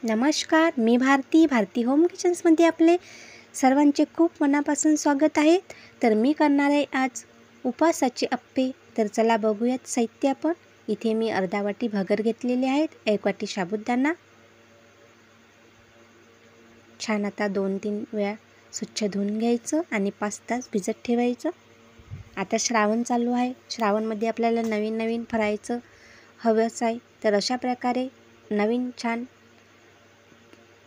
नमस्कार, मी भारती होम किचन्समध्ये आपले सर्वांचे खूप मनापासून स्वागत आहे. तर मी करणार आहे आज उपवासाचे अप्पे. तर चला बघूयात साहित्य आपण. इथे मी अर्धा वाटी भगर घेतलेले आहेत, 1 वाटी साबुदाणा. छान आता 2-3 वेळा स्वच्छ धुवून घ्यायचं आणि 5 तास भिजत ठेवायचं. आता श्रावण चालू आहे. श्रावणमध्ये आपल्याला नवीन फराळाचं हवंच आहे. तर अशा प्रकारे नवीन छान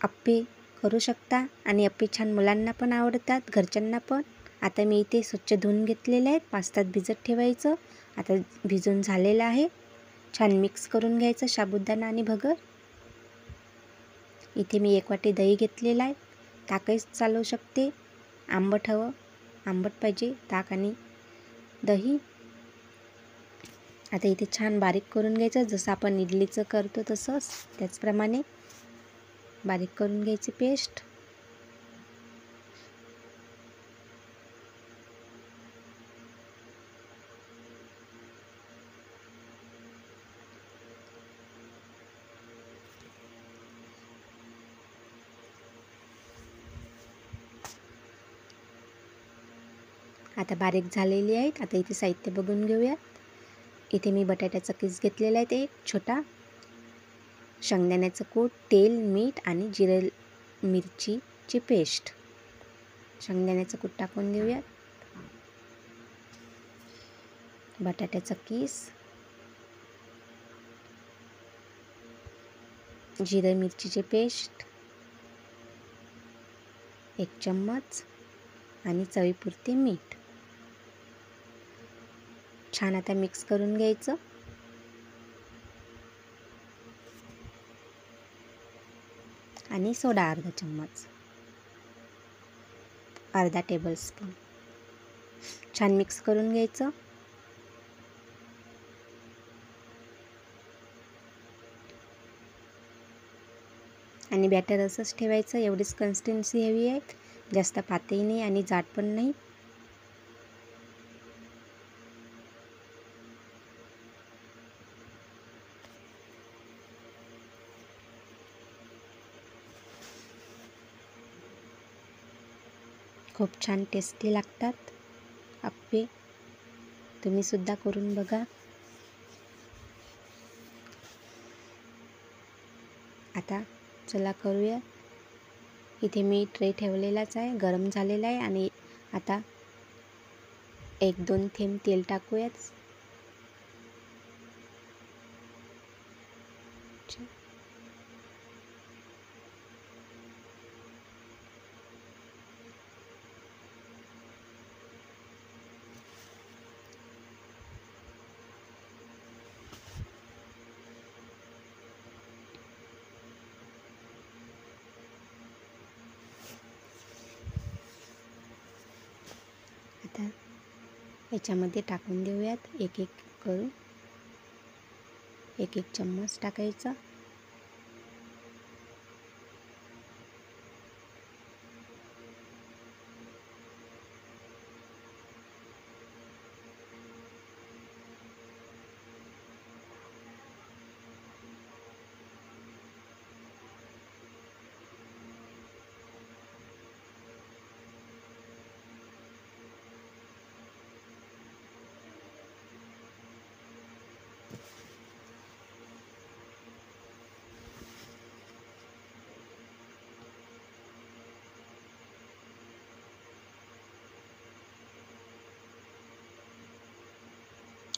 अप्पे करू शकता आणि अप्पे छान मुलांना पण आवडतात, घरच्यांना पण. आता मी इथे स्वच्छ धुवून घेतलेले आहेत, 5 तास भिजत ठेवायचं. आता भिजून झालेलं आहे. छान मिक्स करून घ्यायचं साबुदाणा आणि भगर. इथे मी 1 वाटी दही घेतलेलं आहे. ताकही चालवू शकते. आंबट हवं, आंबट पाहिजे ताक आणि दही. आता इथे छान बारीक करून घ्यायचं, जसं आपण इडलीचं करतो तसंच त्याचप्रमाणे बारीक करून घ्यायची पेस्ट. आता बारीक झालेली आहेत. आता इथे साहित्य बघून घेऊयात. इथे मी बटाट्याचा किस घेतलेला आहे, एक छोटा, शेंगदाण्याचं कूट, तेल, मीठ आणि जिरे मिरचीची पेस्ट. शेंगदाण्याचं कूट टाकून घेऊयात. बटाट्याचा किस, जिरे मिरचीची पेस्ट 1 चम्मच आणि चवीपुरते मीठ. छान आता मिक्स करून घ्यायचं. आणि सोडा अर्धा चम्मच, अर्धा टेबलस्पून. छान मिक्स करून घ्यायचं. आणि बॅटर असंच ठेवायचं. एवढीच कन्सिस्टन्सी हवी आहे, जास्त पातळी नाही आणि जाड पण नाही. खूप छान टेस्टी लागतात अप्पे. तुम्ही सुद्धा करून बघा. आता चला करूया. इथे मी ट्रे ठेवलेलाच आहे, गरम झालेला आहे. आणि आता 1-2 थेंब तेल टाकूयात. आता याच्यामध्ये टाकून देऊयात, एक करून 1 चम्मच टाकायचा.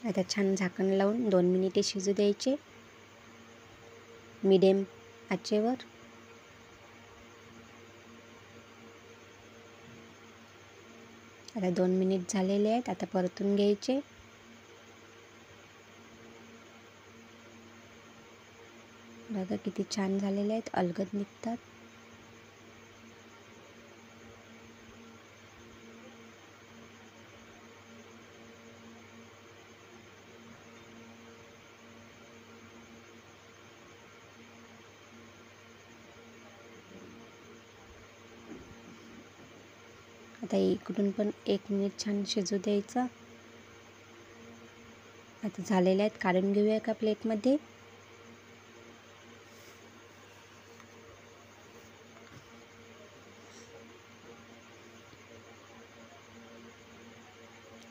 आता छान झाकण लावून 2 मिनिटे शिजू द्यायचे मीडियम आचेवर. आता 2 मिनिट झालेले आहेत. आता परतून घ्यायचे. बघा किती छान झालेले आहेत, अलगद निघतात. आता इकडून पण 1 मिनिट छान शिजू द्यायचं. आता झालेले आहेत, काढून घेऊया एका प्लेटमध्ये.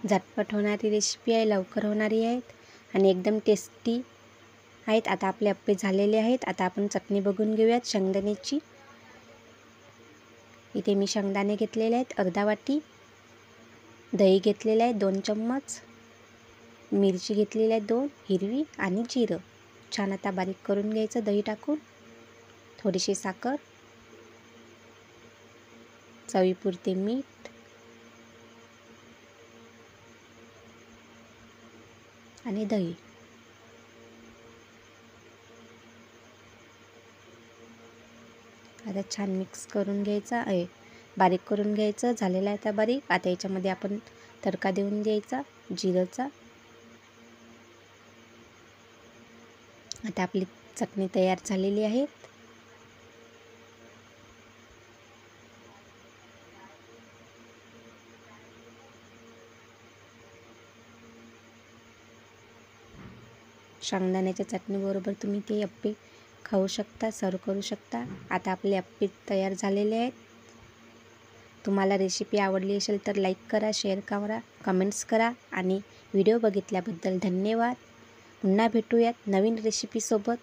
झटपट होणारी रेसिपी आहे, लवकर होणारी आहेत आणि एकदम टेस्टी आहेत. आता आपले अप्पे झालेले आहेत. आता आपण चटणी बघून घेऊयात शेंगदाण्याची. इथे मी शेंगदाणे घेतलेले आहेत अर्धा वाटी, दही घेतलेले आहे 2 चम्मच, मिरची घेतलेली आहे 2 हिरवी आणि जिरं छान आता बारीक करून घ्यायचं दही टाकून. थोडीशी साखर, चवीपुरते मीठ आणि दही. आता छान मिक्स करून घ्यायचा आहे, बारीक करून घ्यायचं. झालेला आहे आता बारीक. आता याच्यामध्ये आपण तडका देऊन द्यायचा जिरंचा. आता आपली चटणी तयार झालेली आहे. शेंगदाण्याच्या चटणीबरोबर तुम्ही ते अप्पे खाऊ शकता, सर्व करू शकता. आता आपले अप्पे तयार झालेले आहेत. तुम्हाला रेसिपी आवडली असेल तर लाईक करा, शेअर करा, कमेंट्स करा आणि व्हिडिओ बघितल्याबद्दल धन्यवाद. पुन्हा भेटूयात नवीन रेसिपीसोबत.